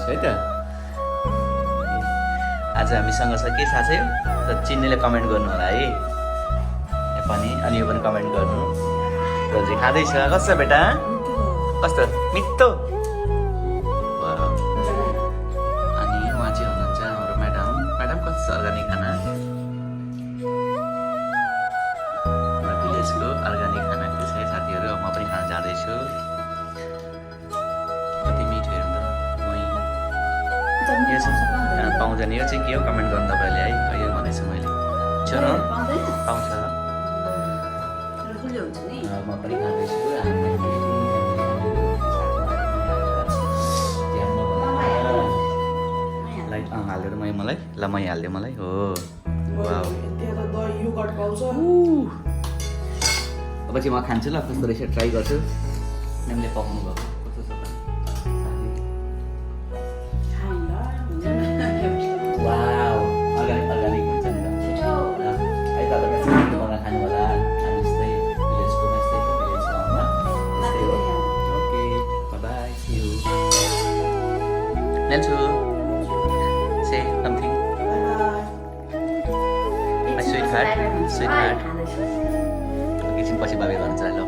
है त। आज हामीसँग छ के थाहा छ त चिन्नेले कमेन्ट गर्नु होला है यो पनि अनि यो पनि कमेन्ट गर्नु। रोजी खाँदैछ कस्तो छ बेटा कस्तो मिठो वाह। अनि उहाँ चाहिँ हुनुहुन्छ हाम्रो म्याडम म्याडम कस्तो छ अर्ग्यानिक खाना हाम्रो भिलेजको अर्ग्यानिक खाना के छ साथीहरू म पनि खान जाँदैछु कति मिठो हेर्नु त मै यो चाहिँ पाउँदैन यो चाहिँ के हो कमेन्ट गर्नु तपाईँले है यो भन्दैछु मैले छ न पाउँछ म पनि खाँदैछु लाइट हालेर मलाई ल मै हालिदिएँ मलाई हो अब चाहिँ म खान्छु ल कस्तो रहेछ ट्राई गर्छु म्यामले पकाउनु भएको कस्तो छ वाउ अर्ग्यानिक हुन्छ नि त है तपाईँले बनाएर खानु होला हामी जस्तै भिलेजको जस्तै भिलेज गाउँमा त्यस्तै हो ओके बाई सी यू नेल्छु say something my sweetheart एकैछिन पछि बाबे भन्छ ल